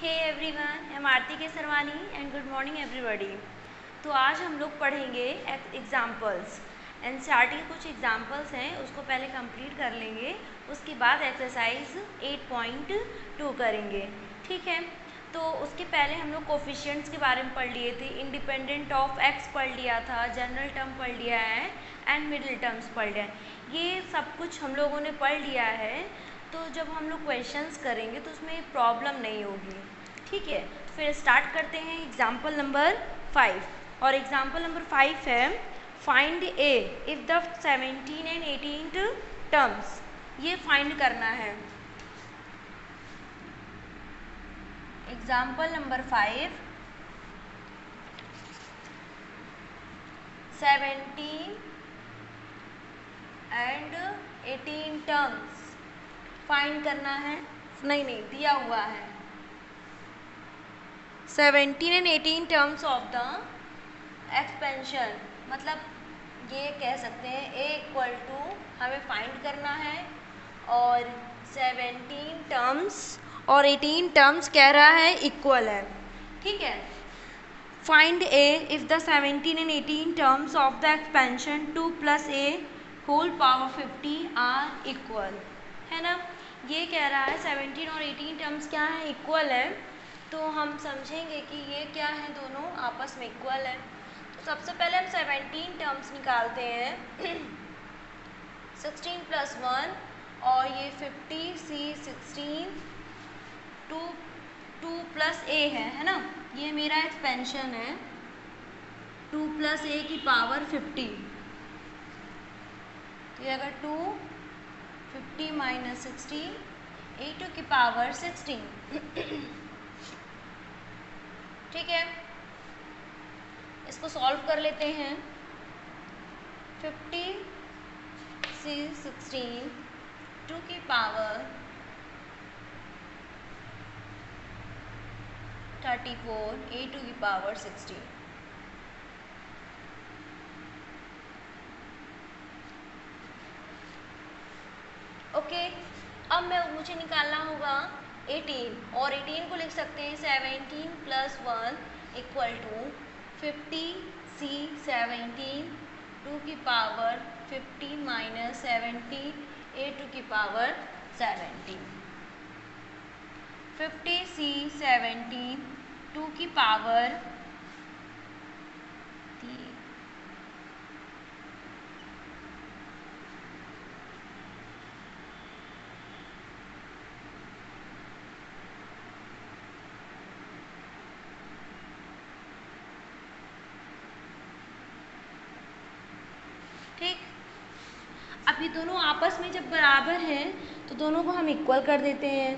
Hey everyone, I am Aarti Kesarwani and good morning everybody. तो आज हम लोग पढ़ेंगे एग्जाम्पल्स। एनसीईआरटी के कुछ एग्जाम्पल्स हैं, उसको पहले कंप्लीट कर लेंगे, उसके बाद एक्सरसाइज 8.2 करेंगे। ठीक है, तो उसके पहले हम लोग कोफिशिएंट्स के बारे में पढ़ लिए थे। इंडिपेंडेंट ऑफ एक्स पढ़ लिया था, जनरल टर्म पढ़ लिया है एंड मिडिल टर्म्स पढ़ लिया है। ये सब कुछ हम लोगों ने पढ़ लिया है, तो जब हम लोग क्वेश्चंस करेंगे तो उसमें प्रॉब्लम नहीं होगी। ठीक है, तो फिर स्टार्ट करते हैं एग्जाम्पल नंबर 5। और एग्जाम्पल नंबर 5 है find a if the 17 and 18 terms. ये फाइंड करना है। Example number 5, 17 and 18 terms find करना है। नहीं दिया हुआ है 17 and 18 terms of the expansion. मतलब ये कह सकते हैं ए इक्वल टू हमें फाइंड करना है, और 17 टर्म्स और 18 टर्म्स कह रहा है इक्वल है। ठीक है, find a if the 17 and 18 terms of the expansion 2 + a whole power 50 are equal. है ना, ये कह रहा है 17 और 18 टर्म्स क्या है, इक्वल है। तो हम समझेंगे कि ये क्या है, दोनों आपस में इक्वल है। तो सबसे पहले हम 17 टर्म्स निकालते हैं 16 + 1 और ये 50 c 16 2 + a है ना। ये मेरा एक्सपेंशन है 2 + a की पावर 50। तो ये अगर 2 50 - 60 a² की पावर 16। ठीक है, इसको सॉल्व कर लेते हैं। 50 c 16 2 की पावर 34 a² की पावर 16। ओके, अब मुझे निकालना होगा 18, और 18 को लिख सकते हैं 17 + 1 = 50 c 17 2 की पावर 50 - 17 a² की पावर 17। 50 c 17 2 की पावर ठीक। अब ये दोनों आपस में जब बराबर हैं तो दोनों को हम इक्वल कर देते हैं।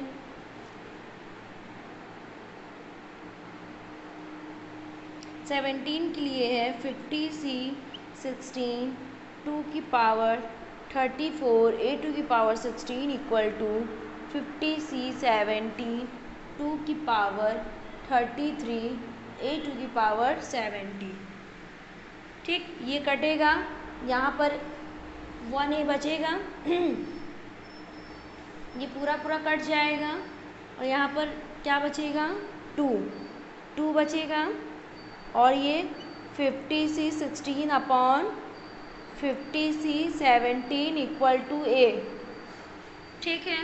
सेवनटीन के लिए है 50 c 16 2 की पावर 34 a² की पावर 16 = 50 c 17 2 की पावर 33 a² की पावर 70। ठीक, ये कटेगा, यहाँ पर 1a बचेगा। ये पूरा कट जाएगा, और यहाँ पर क्या बचेगा, 2 बचेगा, और ये 50 c 16 अपॉन 50 c 17 = a। ठीक है,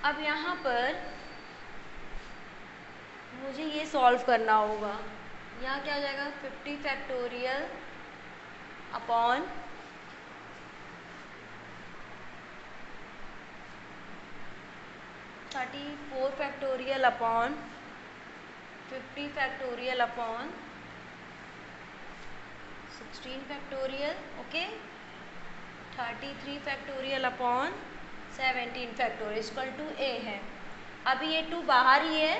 अब यहाँ पर मुझे ये सॉल्व करना होगा। यहाँ क्या हो जाएगा, 50 factorial upon 34 factorial upon 50 factorial upon 16 factorial, okay, 33 factorial upon 17 factorial = a है। अभी ये 2 बाहर ही है,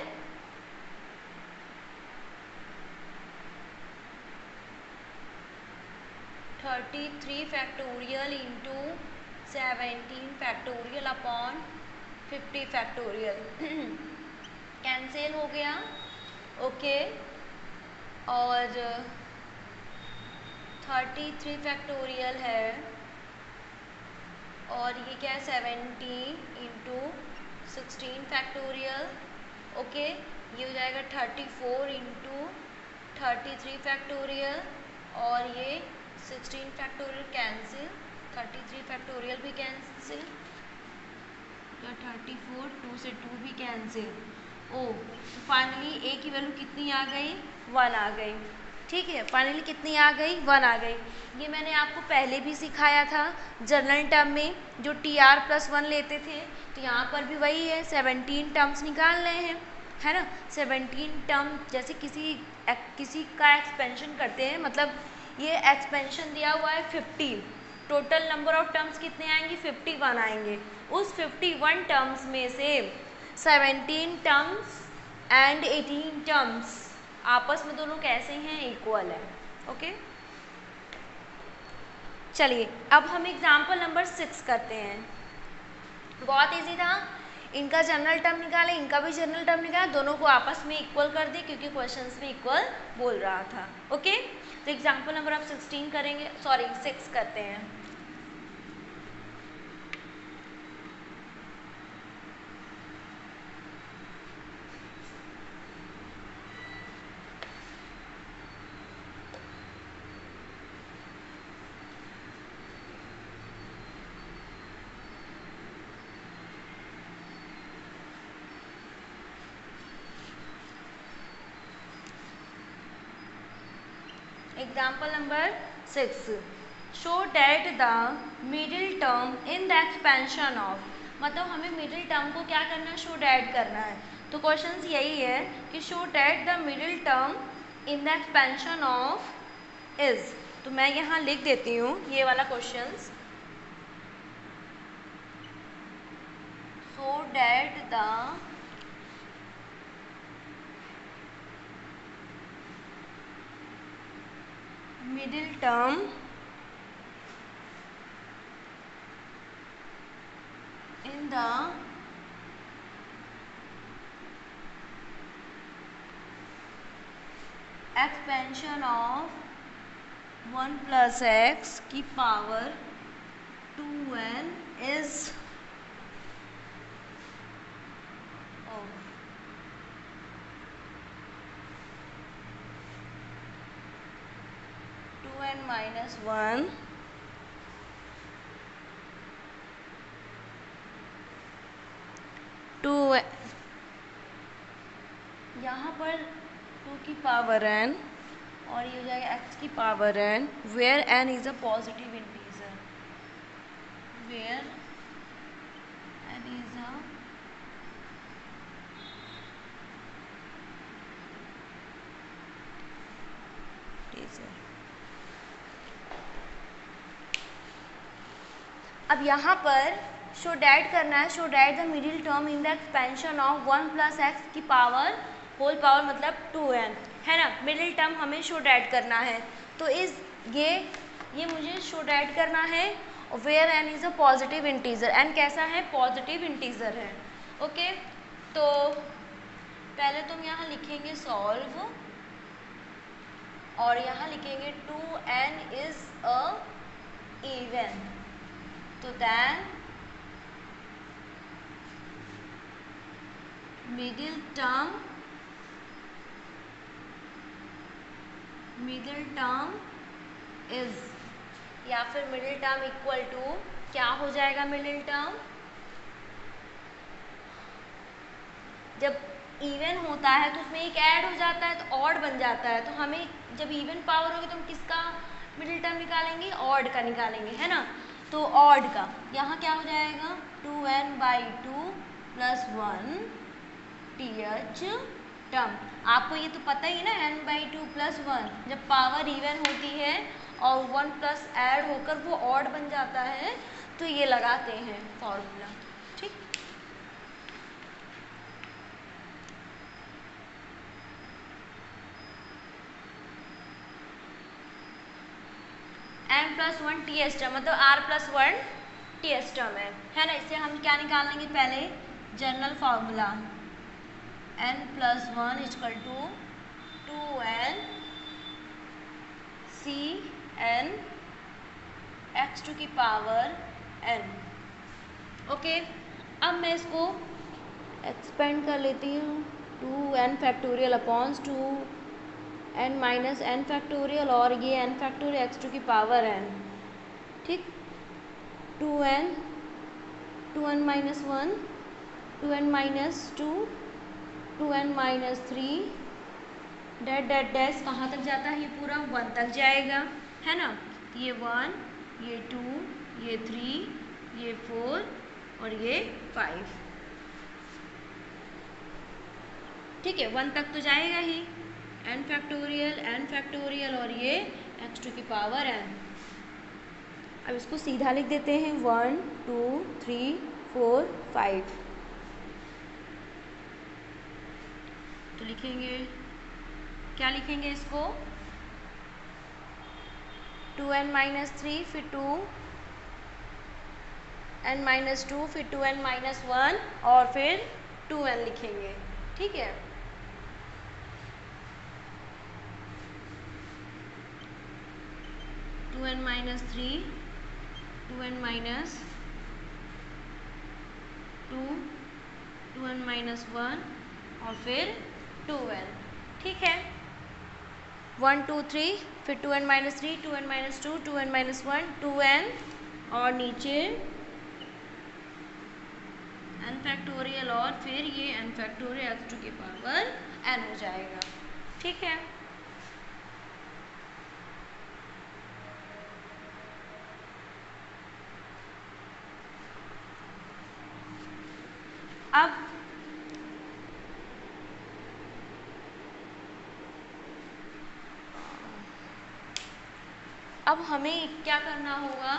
(33 factorial into 17 factorial upon 50 factorial cancel हो गया, ओके। और 33 फैक्टोरियल है, और ये क्या है 17 इंटू 16 फैक्टोरियल, ओके, ये हो जाएगा 34 इंटू 33 फैक्टोरियल, और ये 16 फैक्टोरियल कैंसिल, 33 फैक्टोरियल भी कैंसिल, तो 34, 2 से 2 भी कैंसिल। ओ, तो फाइनली ए की वैल्यू कितनी आ गई? 1 आ गई। ठीक है, फाइनली कितनी आ गई? 1 आ गई। ये मैंने आपको पहले भी सिखाया था जनरल टर्म में, जो TR+1 लेते थे, तो यहाँ पर भी वही है, 17 टर्म्स निकाल रहे हैं, है ना। 17 टर्म, जैसे किसी का एक्सपेंशन करते हैं, मतलब ये एक्सपेंशन दिया हुआ है 50, टोटल नंबर ऑफ टर्म्स कितने आएंगे? 51 आएंगे। उस 51 टर्म्स में से 17 टर्म्स एंड 18 टर्म्स आपस में दोनों कैसे हैं? इक्वल है। ओके, चलिए अब हम एग्जाम्पल नंबर 6 करते हैं। बहुत इजी था, इनका जनरल टर्म निकाले, इनका भी जनरल टर्म निकाला, दोनों को आपस में इक्वल कर दिए क्योंकि क्वेश्चंस में इक्वल बोल रहा था। ओके, तो एग्जाम्पल नंबर आप 16 करेंगे, सॉरी 6 करते हैं। Example number 6. Show that the middle term in the expansion of, मतलब हमें मिडिल टर्म को क्या करना है? शो डैट करना है। तो क्वेश्चन यही है कि show that the middle term in the expansion of is. तो मैं यहाँ लिख देती हूँ ये वाला question, show that the middle term in the expansion of 1 plus x की power 2n is of 2n minus 1 2, यहाँ पर 2 की पावर n और ये हो जाएगा x की power n, where n is a positive integer, where n is a integer. अब यहाँ पर शो डैट करना है, show that the middle term in the expansion of 1 plus x की पावर होल पावर मतलब 2n, है ना। मिडिल टर्म हमें शो डैट करना है, तो इस ये मुझे शो डैट करना है where n is a positive integer. n कैसा है? पॉजिटिव इंटीजर है। ओके, तो पहले तुम यहाँ लिखेंगे सॉल्व और यहाँ लिखेंगे 2n इज अ इवन, तो then middle term is, या फिर मिडिल टर्म इक्वल टू क्या हो जाएगा? मिडिल टर्म जब इवन होता है तो उसमें एक ऐड हो जाता है तो ऑड बन जाता है, तो हमें जब इवन पावर होगी तो हम किसका मिडिल टर्म निकालेंगे? ऑड का निकालेंगे, है ना। तो ऑड का यहाँ क्या हो जाएगा? 2n/2 + 1 th term. आपको ये तो पता ही ना, n/2 + 1 जब पावर इवन होती है और 1 प्लस ऐड होकर वो ऑड बन जाता है, तो ये लगाते हैं फॉर्मूला। ठीक, n+1 ts टर्म मतलब r+1 ts टर्म है ना। इससे हम क्या निकालेंगे? पहले general formula n+1 = 2n cn x⁴ n। Okay, अब मैं इसको एक्सपेंड कर लेती हूँ 2n factorial upon 2n minus n factorial और ये n फैक्टोरियल x टू की पावर n, ठीक। 2n minus 1, 2n minus 2, 2n minus 3 dot dot dash कहाँ तक जाता है, ये पूरा 1 तक जाएगा, है ना। ये 1, ये 2, ये 3, ये 4 और ये 5, ठीक है। 1 तक तो जाएगा ही, n फैक्टोरियल और ये x टू की पावर n। अब इसको सीधा लिख देते हैं 1 2 3 4 5, तो लिखेंगे क्या लिखेंगे इसको 2n माइनस 3 फिर 2n माइनस 2 फिर 2n माइनस 1 और फिर 2n लिखेंगे, ठीक है। Two n minus 3, 2n minus 2, 2n minus 1 और फिर 2n, ठीक है। 1 2 3 फिर 2n minus 3, 2n minus 2, 2n minus 1, 2n और नीचे n फैक्टोरियल और फिर ये n फैक्टोरियल x टू की पावर n हो जाएगा, ठीक है। अब हमें क्या करना होगा,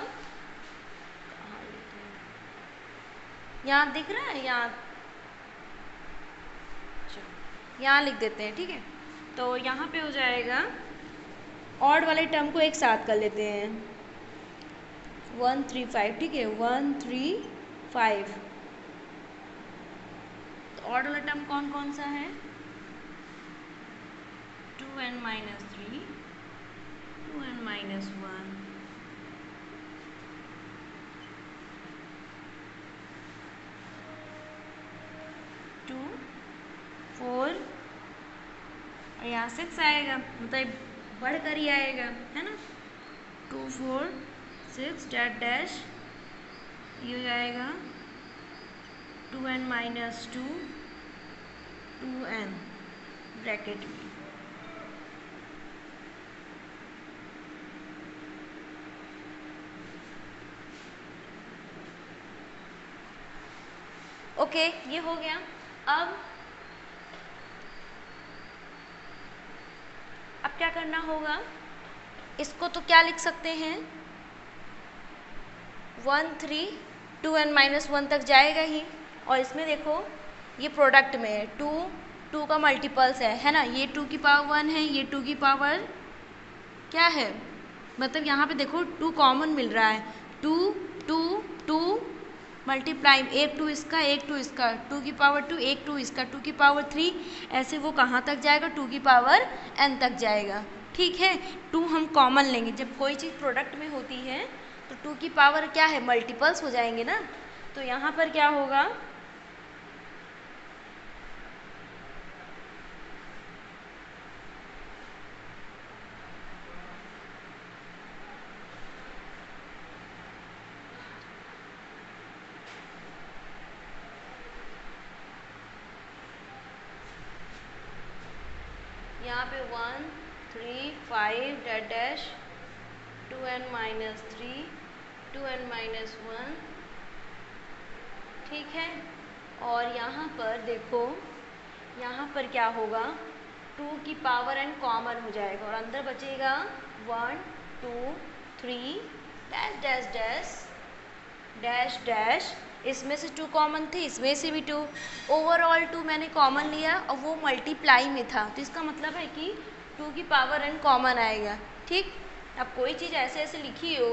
यहाँ दिख रहा है, यहाँ लिख देते हैं, ठीक है। तो यहाँ पे हो जाएगा ऑड वाले टर्म को एक साथ कर लेते हैं 1 3 5, ठीक है। 1 3 5, तो ऑड वाला टर्म कौन कौन सा है 2n माइनस 3, 2n माइनस 1, 2 4 और यहाँ 6 आएगा, मतलब बढ़कर ही आएगा, है ना। 2 4 6 डैट डैश ये हो जाएगा 2n माइनस 2, 2n ब्रैकेट में, ओके, ये हो गया। अब क्या करना होगा, इसको तो क्या लिख सकते हैं 1 3, 2n माइनस 1 तक जाएगा ही, और इसमें देखो ये प्रोडक्ट में है 2 का मल्टीपल्स है ना। ये 2 की पावर 1 है, ये 2 की पावर क्या है, मतलब यहाँ पे देखो 2 कॉमन मिल रहा है, 2 2 2 मल्टीप्लाई, एक 2 इसका एक 2 इसका, 2 की पावर 2 एक 2 इसका, 2 की पावर 3, ऐसे वो कहाँ तक जाएगा 2 की पावर n तक जाएगा, ठीक है। 2 हम कॉमन लेंगे, जब कोई चीज़ प्रोडक्ट में होती है तो 2 की पावर क्या है मल्टीपल्स हो जाएंगे ना। तो यहाँ पर क्या होगा यहाँ पे 1 3 5 that dash 2n minus 3, 2n minus 1, ठीक है। और यहाँ पर देखो, यहाँ पर क्या होगा 2 की पावर n कॉमन हो जाएगा और अंदर बचेगा 1 2 3 dash dash dash dash dash, इसमें से 2 कॉमन थे, इसमें से भी 2, ओवरऑल 2 मैंने कॉमन लिया और वो मल्टीप्लाई में था, तो इसका मतलब है कि 2 की पावर n कॉमन आएगा, ठीक। अब कोई चीज़ ऐसे ऐसे लिखी हो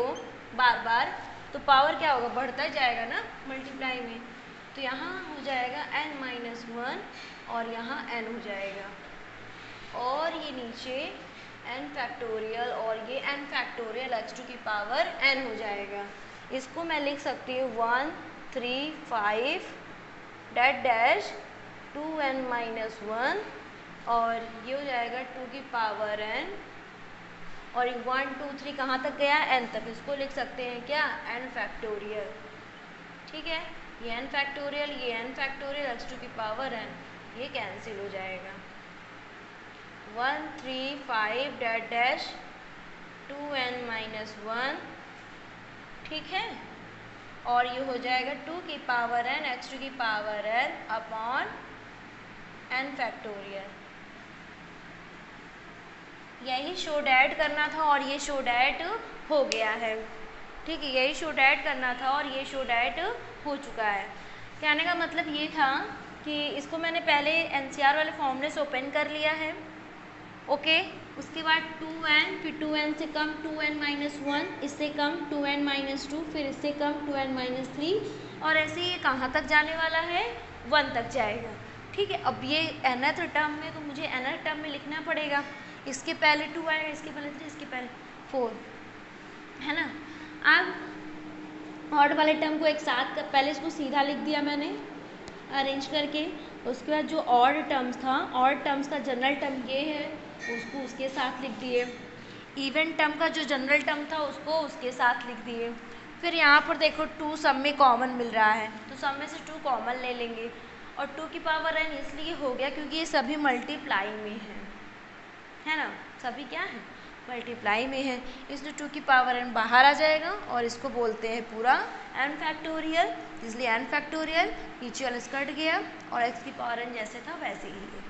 बार बार तो पावर क्या होगा बढ़ता जाएगा ना मल्टीप्लाई में, तो यहाँ हो जाएगा n माइनस 1 और यहाँ n हो जाएगा, और ये नीचे n फैक्टोरियल और ये n फैक्टोरियल x टू की पावर n हो जाएगा। इसको मैं लिख सकती हूँ 1 3 5 डैट डैश 2n-1 और ये हो जाएगा 2 की पावर n और 1 2 3 कहाँ तक गया, n तक। इसको लिख सकते हैं क्या, n फैक्टोरियल। ठीक है, ये n फैक्टोरियल, ये n फैक्टोरियल, x टू की पावर n, ये कैंसिल हो जाएगा। 1 3 5 डैट डैश 2n-1, ठीक है, और ये हो जाएगा 2 की पावर n x टू की power n upon n factorial. यही शो डैट करना था और ये शो डैट हो गया है। ठीक है, यही शो डैट करना था और ये शो डैट हो चुका है। कहने का मतलब ये था कि इसको मैंने पहले एनसीआर वाले फॉर्मूले से ओपन कर लिया है। ओके, उसके बाद 2n, फिर 2n से कम 2n-1, इससे कम 2n-2, फिर इससे कम 2n-3 और ऐसे ये कहाँ तक जाने वाला है, 1 तक जाएगा। ठीक है, अब ये nth टर्म में तो मुझे nth टर्म में लिखना पड़ेगा। इसके पहले 2 आएगा, इसके पहले 3, इसके पहले 4, है ना। अब ऑड वाले टर्म को एक साथ पहले इसको सीधा लिख दिया मैंने अरेंज करके। उसके बाद जो ऑड टर्म्स था, ऑड टर्म्स का जनरल टर्म ये है, उसको उसके साथ लिख दिए। इवन टर्म का जो जनरल टर्म था उसको उसके साथ लिख दिए। फिर यहाँ पर देखो 2 सब में कॉमन मिल रहा है, तो सब में से 2 कॉमन ले लेंगे और 2 की पावर n इसलिए हो गया क्योंकि ये सभी मल्टीप्लाई में है ना, सभी क्या है, मल्टीप्लाई में है, इसलिए 2 की पावर n बाहर आ जाएगा और इसको बोलते हैं पूरा n फैक्टोरियल, इसलिए n फैक्टोरियल, नीचे वाला कट गया और x की पावर n जैसे था वैसे ही है,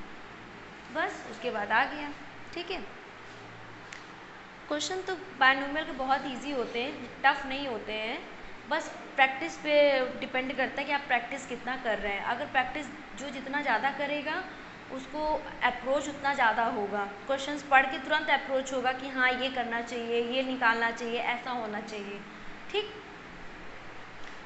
बस उसके बाद आ गया। ठीक है, क्वेश्चन तो बायनोमियल के बहुत इजी होते हैं, टफ नहीं होते हैं, बस प्रैक्टिस पे डिपेंड करता है कि आप प्रैक्टिस कितना कर रहे हैं। अगर प्रैक्टिस जो जितना ज़्यादा करेगा उसको अप्रोच उतना ज़्यादा होगा, क्वेश्चंस पढ़ के तुरंत अप्रोच होगा कि हाँ ये करना चाहिए, ये निकालना चाहिए, ऐसा होना चाहिए। ठीक,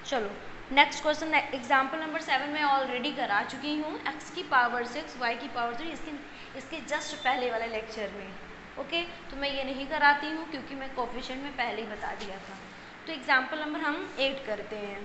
चलो नेक्स्ट क्वेश्चन, एग्जाम्पल नंबर 7 मैं ऑलरेडी करा चुकी हूँ, x की पावर 6 y की पावर 3, इसके जस्ट पहले वाले लेक्चर में। ओके, तो मैं ये नहीं कराती हूँ क्योंकि मैं कोफिशिएंट में पहले ही बता दिया था। तो एग्जाम्पल नंबर हम 8 करते हैं।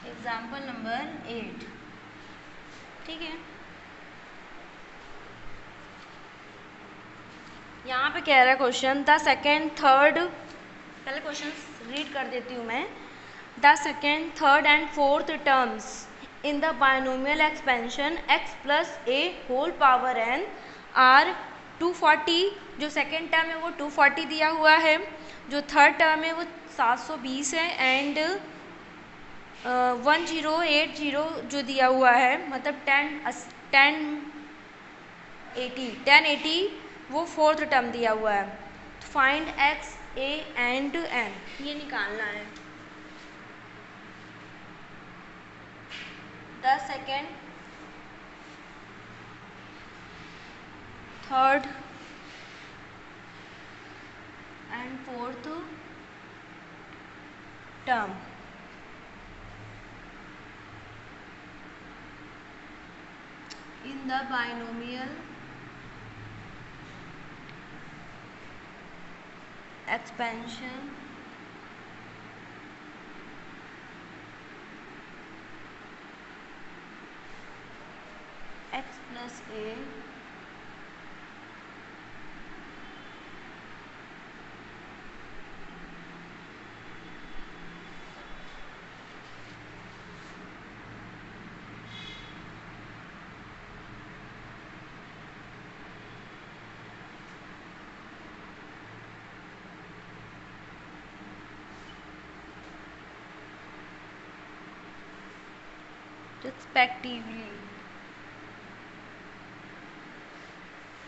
एग्जाम्पल नंबर 8, ठीक है, यहाँ पे कह रहा है क्वेश्चन द सेकेंड थर्ड, पहले क्वेश्चन रीड कर देती हूँ मैं। The second third and fourth terms in the binomial expansion x plus a whole power n are 240, जो सेकेंड टर्म है वो 240 दिया हुआ है, जो थर्ड टर्म है वो 720 है एंड 1080 जो दिया हुआ है, मतलब 1080 वो फोर्थ टर्म दिया हुआ है। Find x a and n, ये निकालना है। The second third and fourth term in the binomial expansion x plus a respectively.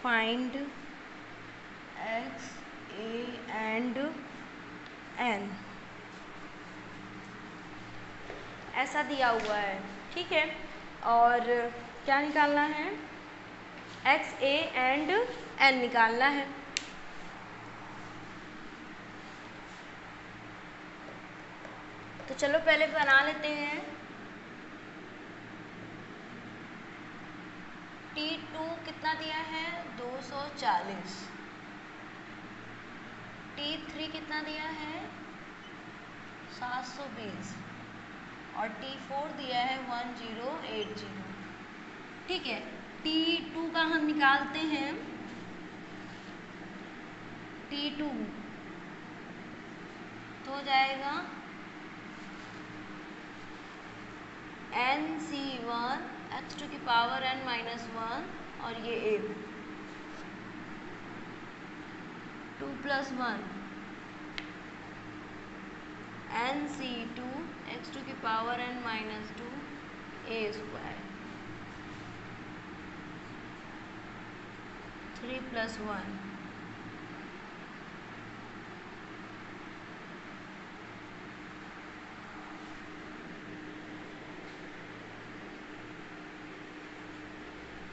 Find x, a and n, ऐसा दिया हुआ है, ठीक है। और क्या निकालना है, x, a एंड n निकालना है। तो चलो पहले बना लेते हैं। T2 कितना दिया है, 240। T3 कितना दिया है, 720 और T4 दिया है 1080, ठीक है। T2 का हम निकालते हैं। T2 तो हो जाएगा NC1 x टू की पावर n माइनस 1 और ये a 2 + 1 NC2 x टू की power n minus 2 a square 3 + 1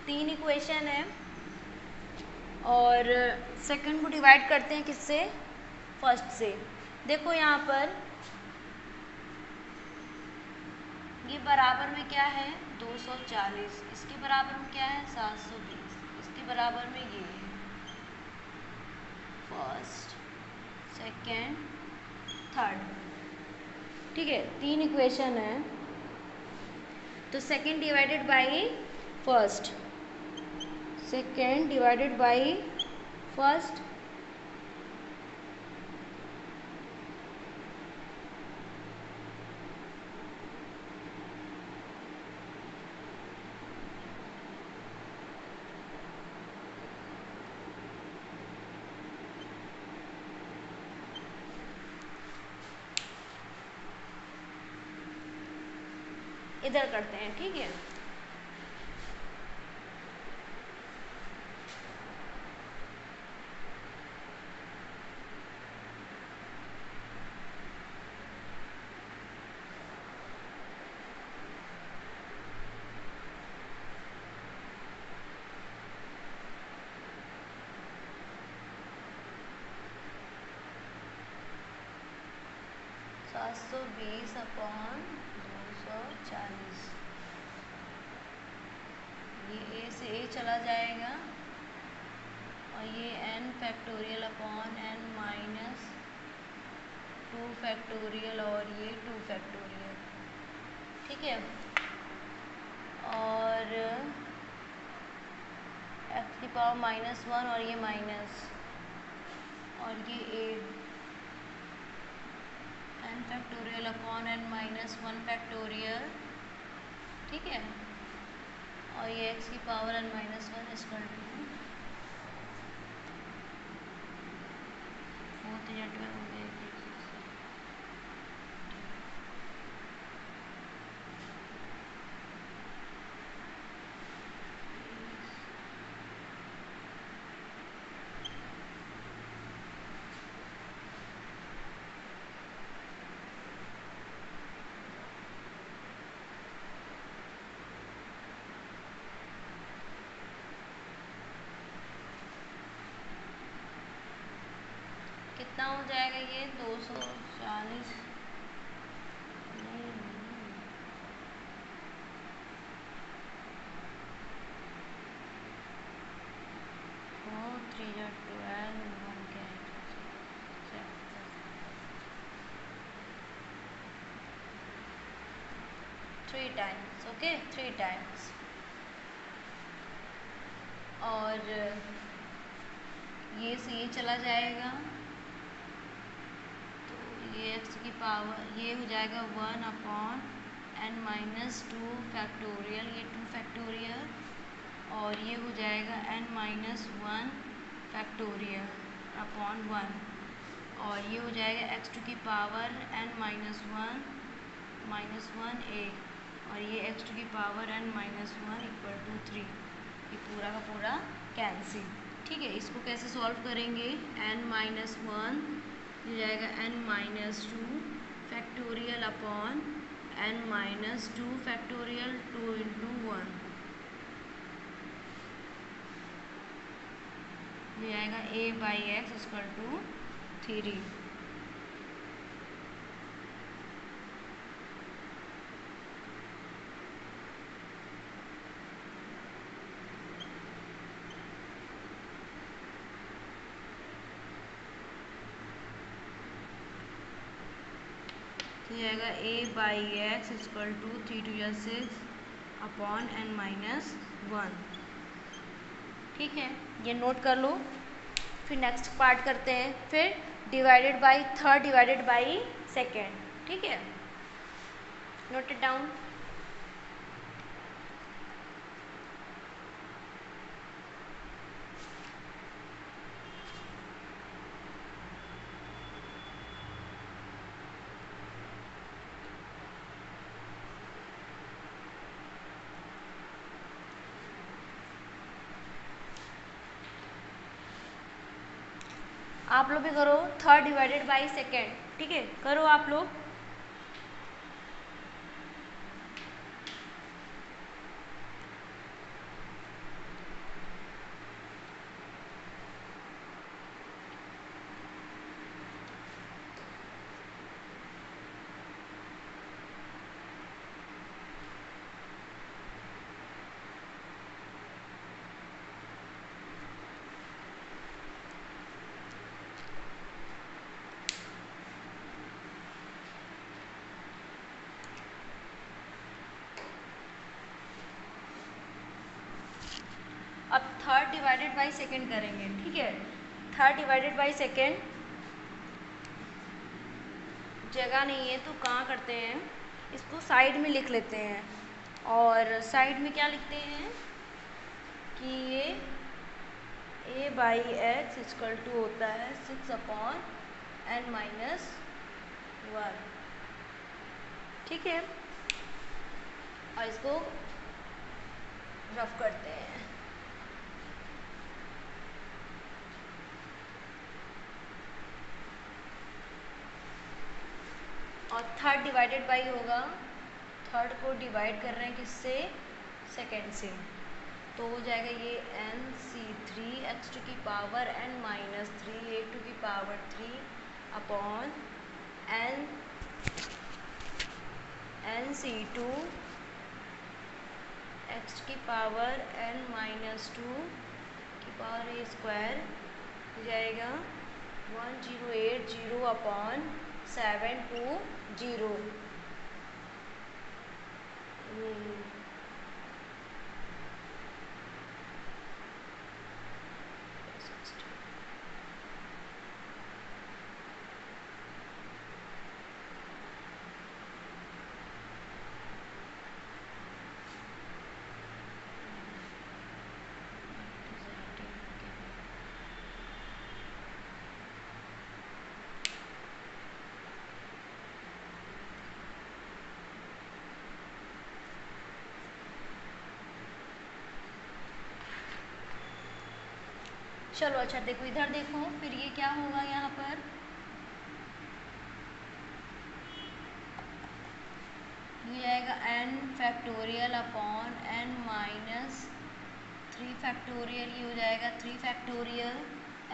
तीन इक्वेशन है और सेकंड को डिवाइड करते हैं किससे, फर्स्ट से। देखो यहाँ पर ये बराबर में क्या है, 240, इसके बराबर में क्या है, 720, इसके बराबर में ये है। फर्स्ट, सेकंड, थर्ड, ठीक है, तीन इक्वेशन है। तो second divided by first, second divided by first, इधर करते हैं, ठीक है। (720 अपॉन 240), ये a से a चला जाएगा और ये n factorial upon n minus 2 factorial और ये 2 फैक्टोरियल, ठीक है। और x की पावर -1 और ये माइनस और ये a n factorial upon n minus 1 factorial, ठीक है। और ये x की पावर n माइनस 1 इसका 4 या 12 हो गया। कितना हो जाएगा ये 240, थ्री टाइम्स, ओके, 3 टाइम्स। और ये से ये चला जाएगा तो ये x की पावर ये हो जाएगा 1 अपॉन n माइनस 2 फैक्टोरियल, ये 2 फैक्टोरियल और ये हो जाएगा n माइनस 1 फैक्टोरियल अपॉन 1 और ये हो जाएगा x टू की पावर n माइनस 1 a और ये x टू की power n minus 1 equal to 3, ये पूरा का पूरा कैंसिल। ठीक है, इसको कैसे सॉल्व करेंगे, n माइनस 1 हो जाएगा n minus 2 factorial upon n minus 2 factorial 2 into 1, ये आएगा a by x equal to 3। तो ये आएगा a by x equal to 3 two या 6 अपॉन n माइनस 1। ठीक है, ये नोट कर लो। फिर नेक्स्ट पार्ट करते हैं, फिर divided by third divided by second. ठीक है, नोट इट डाउन। आप लोग भी करो थर्ड डिवाइडेड बाई सेकेंड। ठीक है, करो आप लोग। अब थर्ड डिवाइडेड बाई सेकेंड करेंगे। ठीक है, थर्ड डिवाइडेड बाई सेकेंड जगह नहीं है तो कहाँ करते हैं, इसको साइड में लिख लेते हैं। और साइड में क्या लिखते हैं कि ये a by x equal to होता है 6 अपॉन n माइनस 1। ठीक है, और इसको रफ करते हैं। और थर्ड डिवाइडेड बाई होगा, थर्ड को डिवाइड कर रहे हैं किससे, सेकेंड से, तो हो जाएगा ये nc3 x टू की power n minus 3 a to की पावर 3 अपॉन nc2 x की पावर n माइनस 2 की पावर a स्क्वायर हो जाएगा 1080 अपॉन 720। चलो अच्छा देखो, इधर देखो, फिर ये क्या होगा यहाँ पर, ये आएगा n factorial upon n minus 3 factorial, ये हो जाएगा 3 फैक्टोरियल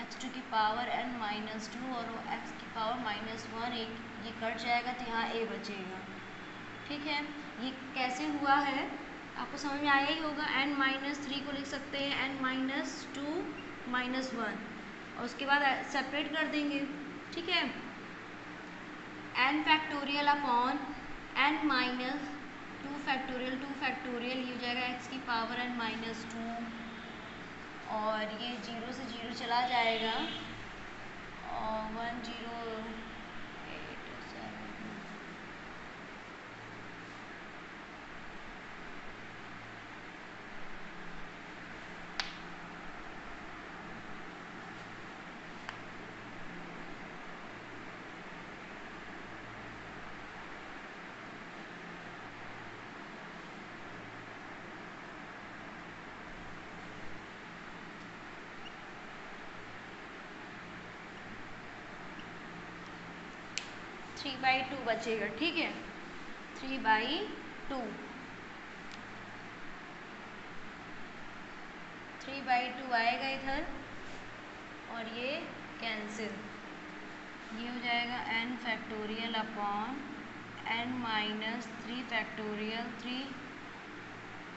x टू की पावर n माइनस 2 और x की पावर माइनस 1, एक ये कट जाएगा तो यहाँ a बचेगा। ठीक है, ये कैसे हुआ है आपको समझ में आया ही होगा। n माइनस 3 को लिख सकते हैं n माइनस 2 माइनस 1 और उसके बाद सेपरेट कर देंगे। ठीक है, n factorial upon n minus 2 factorial ये हो जाएगा x की पावर n माइनस 2 और ये 0 से 0 चला जाएगा और 1087। 3/2 बचेगा, ठीक है, 3/2, 3/2 आएगा इधर और ये कैंसिल, ये हो जाएगा n factorial upon n minus 3 factorial, 3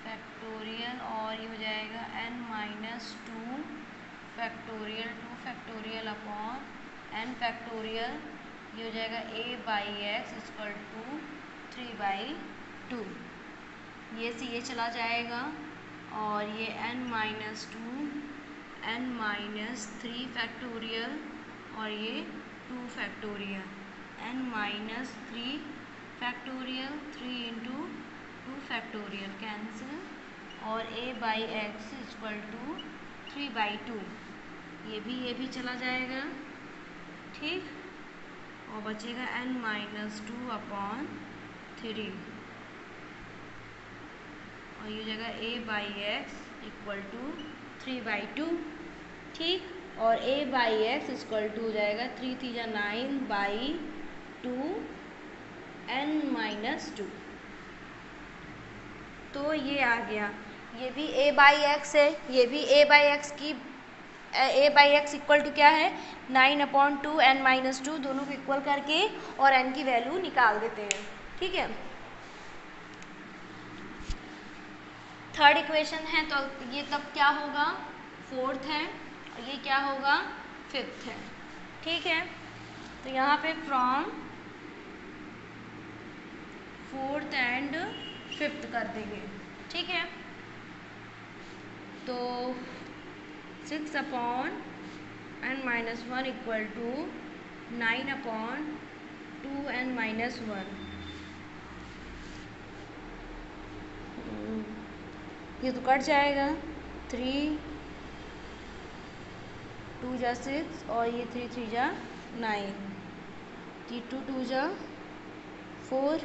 factorial, और ये हो जाएगा n minus 2 factorial, 2 factorial upon n factorial, ये हो जाएगा a/x इक्वल टू 3/2, ये से ये चला जाएगा और ये n minus 2 n minus 3 factorial और ये 2 factorial, n minus 3 factorial, 3 into 2 factorial cancel, और a/x इक्वल टू 3/2, ये भी चला जाएगा, ठीक, और बचेगा n माइनस 2 अपॉन 3, और ये हो जाएगा a/x इक्वल टू 3/2, ठीक, और a/x इक्वल टू हो जाएगा 3 3 9/2 n माइनस 2, तो ये आ गया, ये भी a/x है, ये भी a/x की a/x इक्वल टू क्या है 9/2 n माइनस 2, दोनों को इक्वल करके और n की वैल्यू निकाल देते हैं, ठीक है। थर्ड इक्वेशन है, तो ये तब क्या होगा, फोर्थ है, और ये क्या होगा, फिफ्थ है, ठीक है। तो यहाँ पे फ्रॉम फोर्थ एंड फिफ्थ कर देंगे, ठीक है। तो 6 upon n minus 1 equal to 9/2 n minus 1, ये तो कट जाएगा, 3 2 जा 6 और ये 3 3 जा 9, 2 2 जा 4,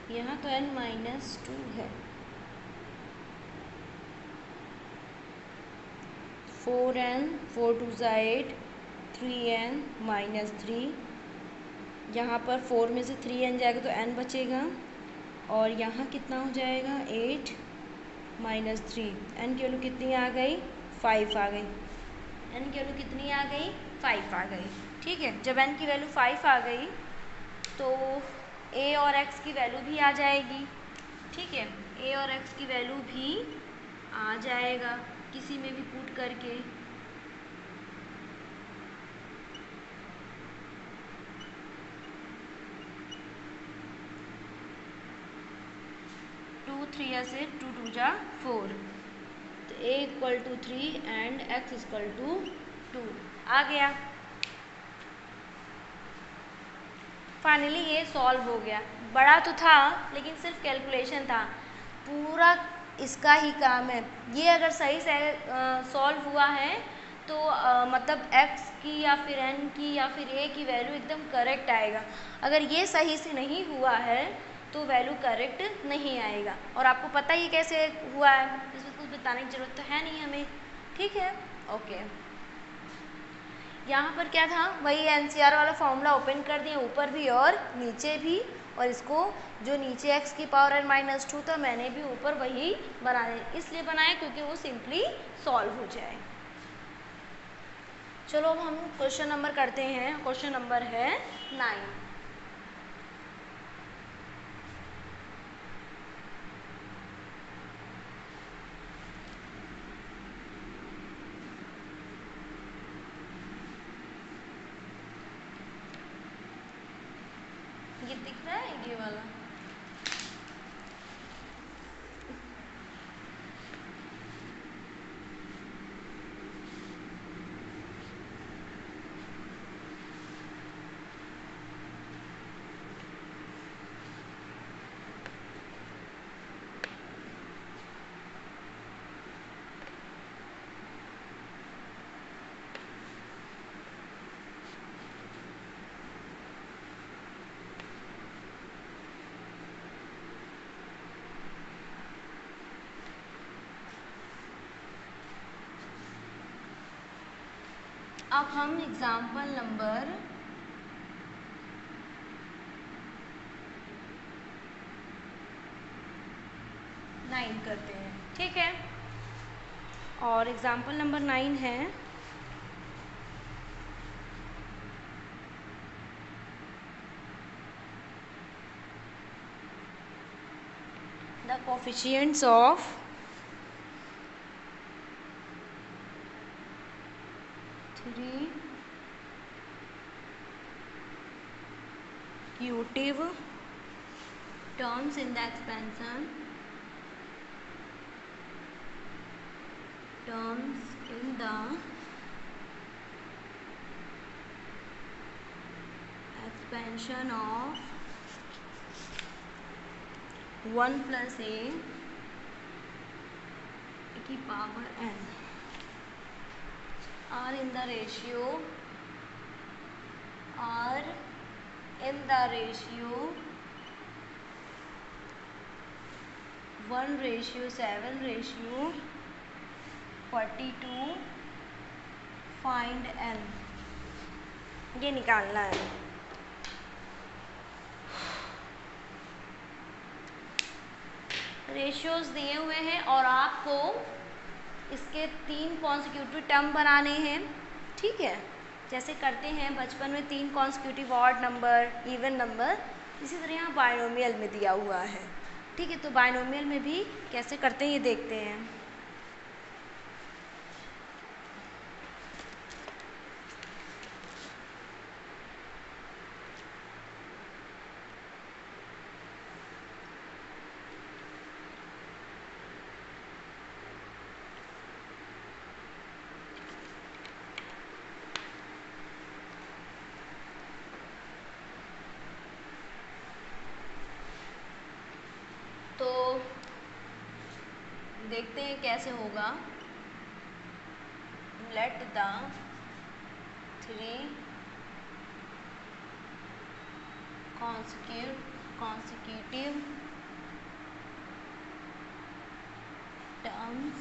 यहाँ तो n माइनस 2 है, 4n 4 2 जा 8, 3n माइनस 3, यहाँ पर 4 में से 3n जाएगा तो n बचेगा, और यहाँ कितना हो जाएगा 8 माइनस 3, n की वैल्यू कितनी आ गई 5 आ गई, n की वैल्यू कितनी आ गई 5 आ गई, ठीक है। जब n की वैल्यू 5 आ गई तो a और x की वैल्यू भी आ जाएगी, ठीक है, a और x की वैल्यू भी आ जाएगा किसी में भी पुट करके, टू 3 से 2 2 जा 4, तो a equal to 3 and x equal to 2 आ गया। फाइनली ये सॉल्व हो गया, बड़ा तो था लेकिन सिर्फ कैलकुलेशन था, पूरा इसका ही काम है। ये अगर सही से सॉल्व हुआ है तो मतलब x की या फिर n की या फिर a की वैल्यू एकदम करेक्ट आएगा, अगर ये सही से नहीं हुआ है तो वैल्यू करेक्ट नहीं आएगा। और आपको पता ही कैसे हुआ है, इसमें कुछ बताने की ज़रूरत तो है नहीं हमें, ठीक है, ओके। यहाँ पर क्या था, वही NCR वाला फॉर्मूला ओपन कर दिया, ऊपर भी और नीचे भी, और इसको जो नीचे x की पावर n माइनस 2 था मैंने भी ऊपर वही बनाया, इसलिए बनाया क्योंकि वो सिंपली सॉल्व हो जाए। चलो अब हम क्वेश्चन नंबर करते हैं, क्वेश्चन नंबर है 9। ये दिख रहा है ये वाला, अब हम एग्जाम्पल नंबर 9 करते हैं, ठीक है। और एग्जाम्पल नंबर 9 है the coefficients of three consecutive terms in the expansion of 1 plus a की power n are in the ratio 1:7:42. Find n, ये निकालना है। रेशियोज दिए हुए हैं और आपको इसके 3 कॉन्सिक्यूटिव टर्म बनाने हैं, ठीक है। जैसे करते हैं बचपन में 3 consecutive odd number, even number, इसी तरह यहाँ बायनोमियल में दिया हुआ है, ठीक है। तो बायनोमियल में भी कैसे करते हैं ये देखते हैं। तो देखते हैं कैसे होगा। Let the 3 consecutive terms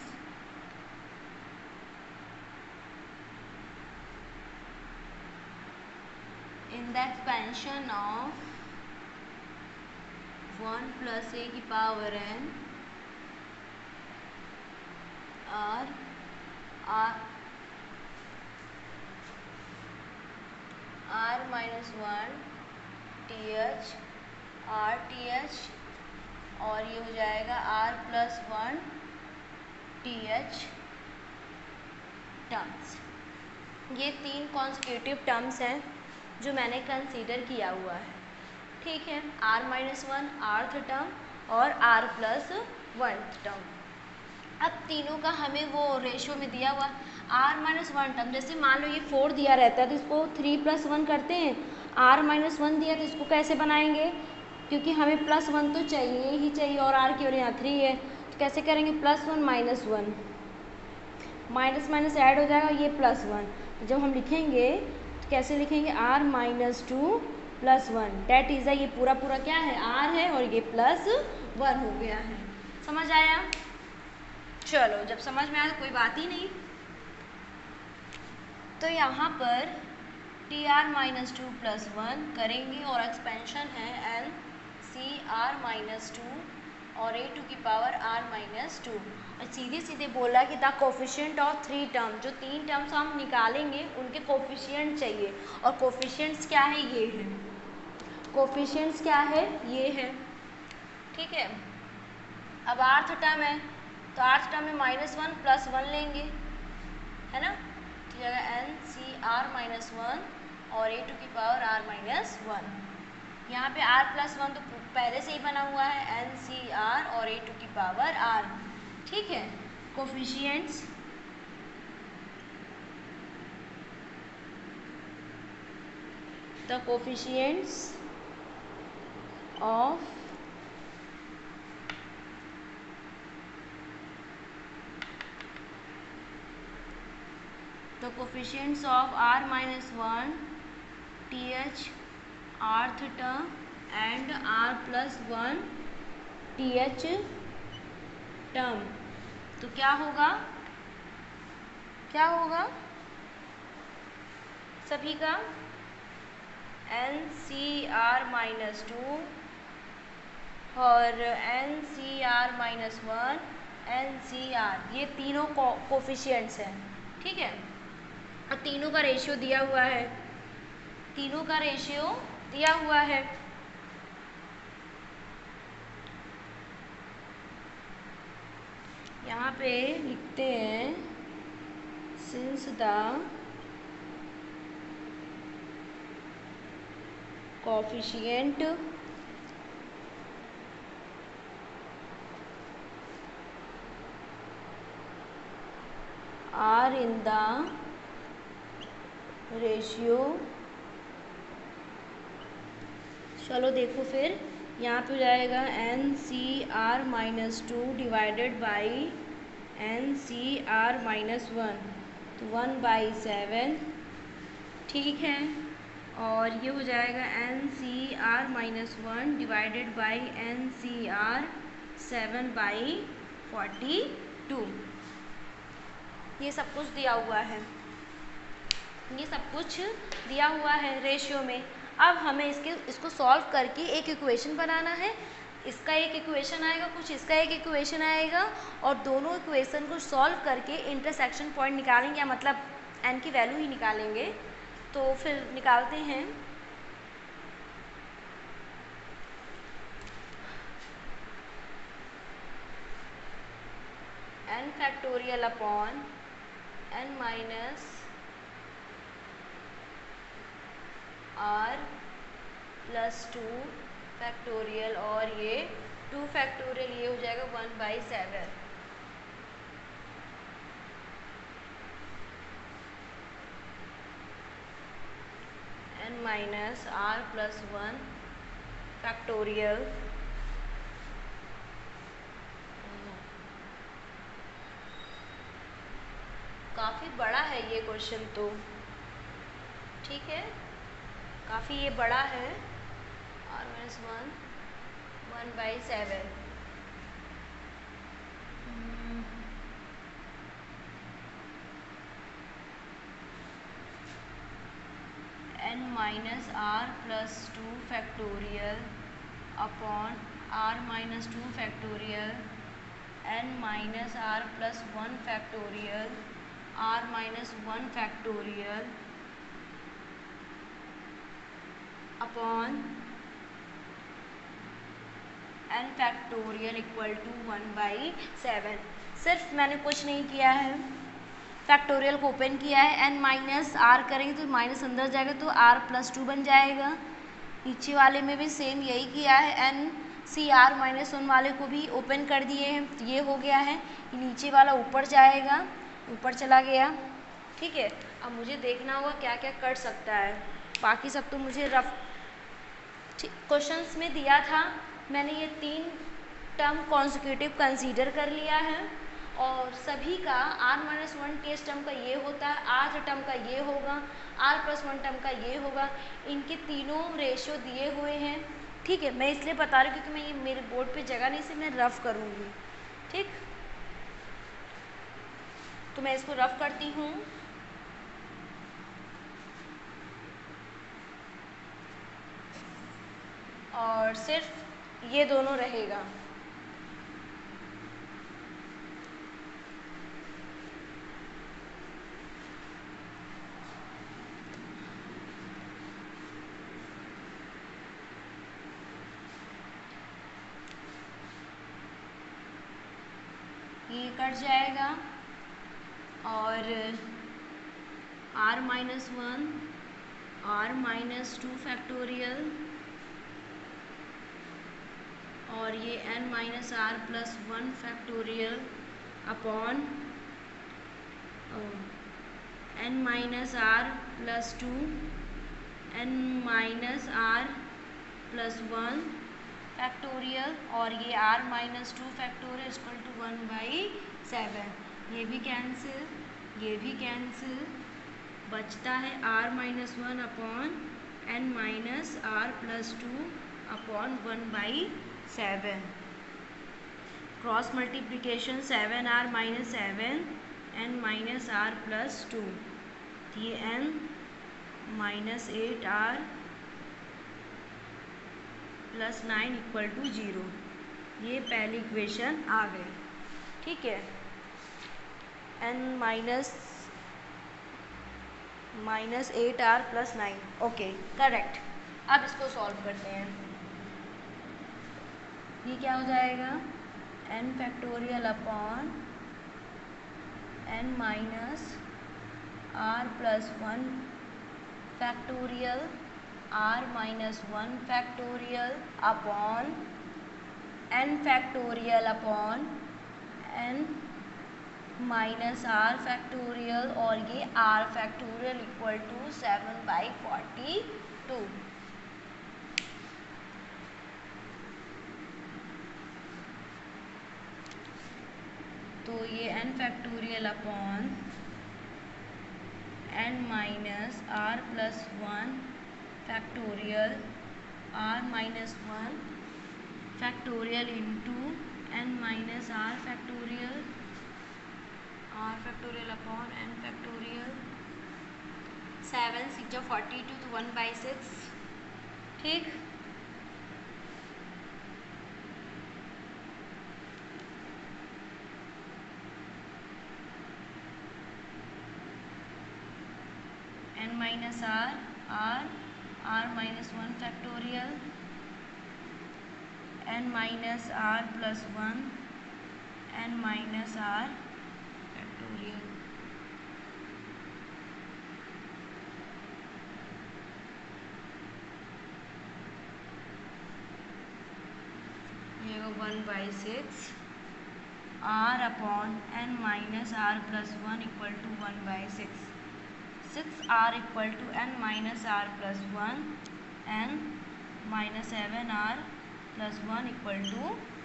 in the expansion of 1 plus a की power n r minus 1 th r th और ये हो जाएगा r plus 1 th टर्म्स। ये 3 कॉन्सिक्यूटिव टर्म्स हैं जो मैंने कंसीडर किया हुआ है, ठीक है। r minus 1 rth टर्म और r plus 1 टर्म। अब तीनों का हमें वो रेशियो में दिया हुआ r minus 1 टर्म, जैसे मान लो ये 4 दिया रहता है तो इसको 3 plus 1 करते हैं। r minus 1 दिया तो इसको कैसे बनाएंगे, क्योंकि हमें +1 तो चाहिए ही चाहिए और r की और यहाँ 3 है, तो कैसे करेंगे +1 -1, माइनस माइनस ऐड हो जाएगा, ये +1। तो जब हम लिखेंगे तो कैसे लिखेंगे r -2 +1 डेट इज ये पूरा पूरा क्या है r है और ये +1 हो गया है। समझ आया? चलो जब समझ में आया तो कोई बात ही नहीं। तो यहाँ पर tr -2 +1 करेंगे और एक्सपेंशन है n cr -2 और a2 की पावर r -2। और सीधे सीधे बोला कि द कोफिशिएंट ऑफ 3 टर्म, जो 3 टर्म्स हम निकालेंगे उनके कोफिशिएंट चाहिए, और कोफिशिएंट्स क्या है, ये है। कोफिशिएंट्स क्या है, ये है, ठीक है। अब आर्थ टर्म है तो आर्थ टर्म में -1 +1 लेंगे, है ना। तो जगह n cr -1 और a2 की पावर r -1। यहाँ पे r +1 तो पहले से ही बना हुआ है, n cr और a2 की पावर r, ठीक है। Coefficients the coefficients of the coefficients of r -1 th rth term and r +1 th term। तो क्या होगा, क्या होगा, सभी का NCr-2 और NCr-1 NCr, ये तीनों कोफिशिएंट्स हैं, ठीक है। और तीनों का रेशियो दिया हुआ है, तीनों का रेशियो दिया हुआ है। यहाँ पे लिखते हैं since the coefficient are in the ratio, चलो देखो फिर यहाँ पे हो जाएगा NCr-2 डिवाइडेड बाई NCr-1, तो 1/7, ठीक है। और ये हो जाएगा NCr-1 डिवाइडेड बाई NCr 7/42। ये सब कुछ दिया हुआ है, ये सब कुछ दिया हुआ है रेशियो में। अब हमें इसको सॉल्व करके एक इक्वेशन बनाना है। इसका एक इक्वेशन आएगा, कुछ इसका एक इक्वेशन आएगा, और दोनों इक्वेशन को सॉल्व करके इंटरसेक्शन पॉइंट निकालेंगे, या मतलब n की वैल्यू ही निकालेंगे। तो फिर निकालते हैं। n factorial upon n minus r+2 factorial, और ये 2 फैक्टोरियल, ये हो जाएगा 1/7। n माइनस r+1 फैक्टोरियल, काफ़ी बड़ा है ये क्वेश्चन तो, ठीक है, काफ़ी ये बड़ा है। r-1 1/7, n minus r+2 factorial upon r-2 factorial, n minus r+1 factorial, r-1 factorial upon n factorial equal to 1/7। सिर्फ मैंने कुछ नहीं किया है, फैक्टोरियल को ओपन किया है, n माइनस r करेंगे तो माइनस अंदर जाएगा तो r+2 बन जाएगा। नीचे वाले में भी सेम यही किया है, NCr-1 वाले को भी ओपन कर दिए हैं, तो ये हो गया है। नीचे वाला ऊपर जाएगा, ऊपर चला गया, ठीक है। अब मुझे देखना होगा क्या क्या कर सकता है, बाकी सब तो मुझे रफ क्वेश्चंस में दिया था। मैंने ये 3 टर्म कॉन्सिक्यूटिव कंसीडर कर लिया है, और सभी का r-1 टेस्ट टर्म का ये होता है, r टर्म का ये होगा, r+1 टर्म का ये होगा। इनके तीनों रेशियो दिए हुए हैं, ठीक है। मैं इसलिए बता रही हूँ क्योंकि मैं ये मेरे बोर्ड पे जगह नहीं से मैं रफ़ करूँगी, ठीक। तो मैं इसको रफ़ करती हूँ। और सिर्फ ये दोनों रहेगा, ये कट जाएगा, और r-1 r-2 फैक्टोरियल, और ये n minus r+1 factorial upon n minus r+2 n minus r+1 factorial, और ये r-2 फैक्टोरियल इक्वल टू 1/7। ये भी कैंसिल, ये भी कैंसिल, बचता है r-1 upon n minus r+2 upon 1/7। Cross multiplication 7r-7 n minus r+2, ये n -8r + 9 = 0। ये पहली इक्वेशन आ गई, ठीक है। -8r + 9, okay correct. अब इसको सॉल्व करते हैं। ये क्या हो जाएगा, n factorial upon n minus r + 1 factorial r - 1 factorial upon n factorial upon n minus r factorial और ये r फैक्टोरियल = 7/42। तो ये n factorial upon n minus r + 1 factorial r - 1 factorial into n minus r factorial upon n factorial 7 × 6 = 42 तो 1/6, ठीक। n minus r r - 1 factorial n minus r + 1 n minus r factorial. ये 1/6 r upon n minus r + 1 = 1/6। 6r = n minus r + 1 n minus 7r + 1 =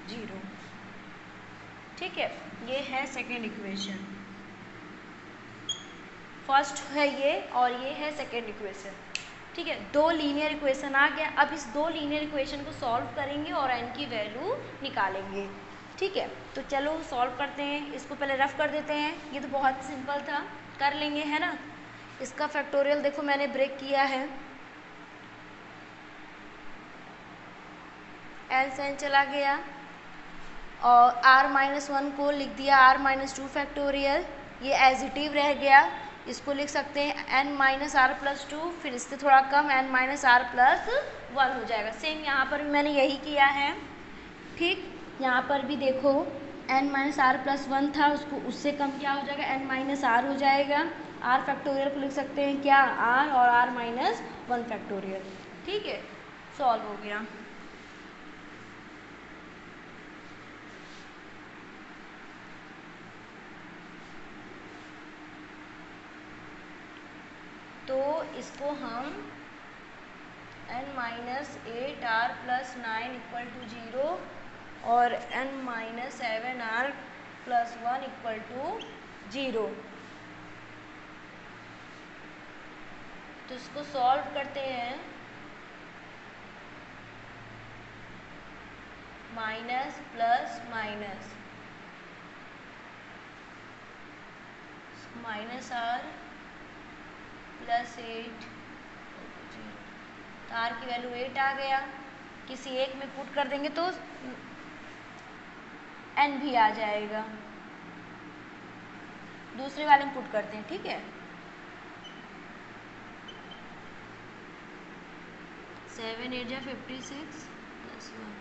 0, ठीक है। ये है second equation. First है ये और ये है सेकेंड इक्वेशन, ठीक है। दो लीनियर इक्वेशन आ गया। अब इस दो लीनियर इक्वेशन को सॉल्व करेंगे और n की वैल्यू निकालेंगे, ठीक है। तो चलो सॉल्व करते हैं। इसको पहले रफ कर देते हैं। ये तो बहुत सिंपल था, कर लेंगे, है ना। इसका फैक्टोरियल देखो मैंने ब्रेक किया है, LCN चला गया और r - 1 को लिख दिया r - 2 फैक्टोरियल, ये एज इट इज रह गया। इसको लिख सकते हैं n माइनस r + 2, फिर इससे थोड़ा कम n माइनस r + 1 हो जाएगा। सेम यहाँ पर भी मैंने यही किया है, ठीक। यहाँ पर भी देखो n माइनस r + 1 था, उसको उससे कम क्या हो जाएगा, n माइनस r हो जाएगा। r फैक्टोरियल को लिख सकते हैं क्या, r और r - 1 फैक्टोरियल, ठीक है। सॉल्व हो गया। तो इसको हम n माइनस 8r + 9 = 0 और n माइनस 7r + 1 = 0। तो इसको सॉल्व करते हैं। माइनस प्लस माइनस -r + 8, तो r की वैल्यू 8 आ गया। किसी एक में पुट कर देंगे तो n भी आ जाएगा। दूसरे वाले में पुट करते हैं, ठीक है। 7 8 जा 56 + 1,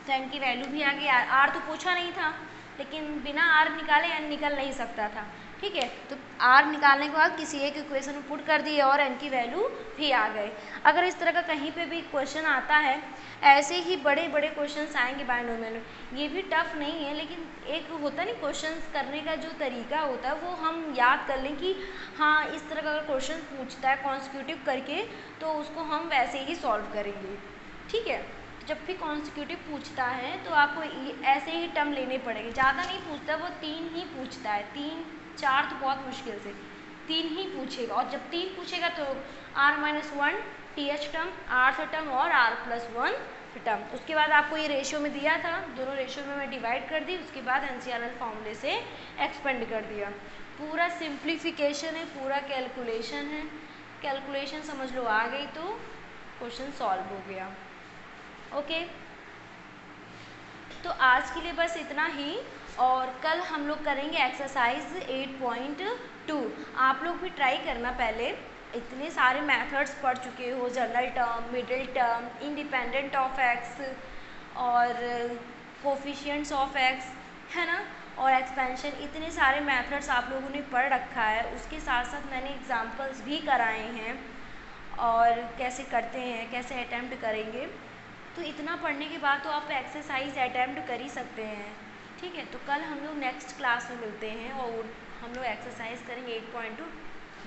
तो n की वैल्यू भी आ गई। r तो पूछा नहीं था, लेकिन बिना r निकाले n निकल नहीं सकता था, ठीक है। तो r निकालने के बाद किसी एक इक्वेशन में पुट कर दिए और n की वैल्यू भी आ गए। अगर इस तरह का कहीं पे भी क्वेश्चन आता है, ऐसे ही बड़े बड़े क्वेश्चंस आएंगे बाइनोमियल में, ये भी टफ नहीं है, लेकिन एक होता नहीं क्वेश्चंस करने का जो तरीका होता है वो हम याद कर लें कि हाँ इस तरह का अगर क्वेश्चन पूछता है कॉन्सिक्यूटिव करके तो उसको हम वैसे ही सॉल्व करेंगे, ठीक है। जब भी कॉन्सिक्यूटिव पूछता है तो आपको ऐसे ही टर्म लेने पड़ेंगे। ज़्यादा नहीं पूछता, वो 3 ही पूछता है, 3 4 तो बहुत मुश्किल से 3 ही पूछेगा। और जब 3 पूछेगा तो r - 1 th term, rth term और r + 1 टर्म। उसके बाद आपको ये रेशियो में दिया था, दोनों रेशियो में मैं डिवाइड कर दी, उसके बाद एनसीआरएल फॉर्मूले से एक्सपेंड कर दिया। पूरा सिंप्लीफिकेशन है, पूरा कैलकुलेशन है, कैलकुलेशन समझ लो आ गई तो क्वेश्चन सॉल्व हो गया। ओके, तो आज के लिए बस इतना ही, और कल हम लोग करेंगे एक्सरसाइज 8.2। आप लोग भी ट्राई करना, पहले इतने सारे मेथड्स पढ़ चुके हो, general term, middle term, independent of x और कोफिशिएंट्स ऑफ एक्स, है ना, और एक्सपेंशन, इतने सारे मेथड्स आप लोगों ने पढ़ रखा है। उसके साथ साथ मैंने एग्जांपल्स भी कराए हैं और कैसे करते हैं, कैसे अटैम्प्ट करेंगे। तो इतना पढ़ने के बाद तो आप एक्सरसाइज अटैम्प्ट कर ही सकते हैं। ठीक है, तो कल हम लोग नेक्स्ट क्लास में मिलते हैं और हम लोग एक्सरसाइज करेंगे 8.2,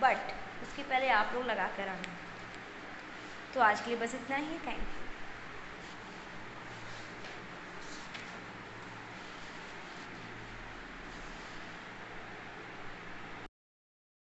बट उसके पहले आप लोग लगा कर आना। तो आज के लिए बस इतना ही, थैंक यू।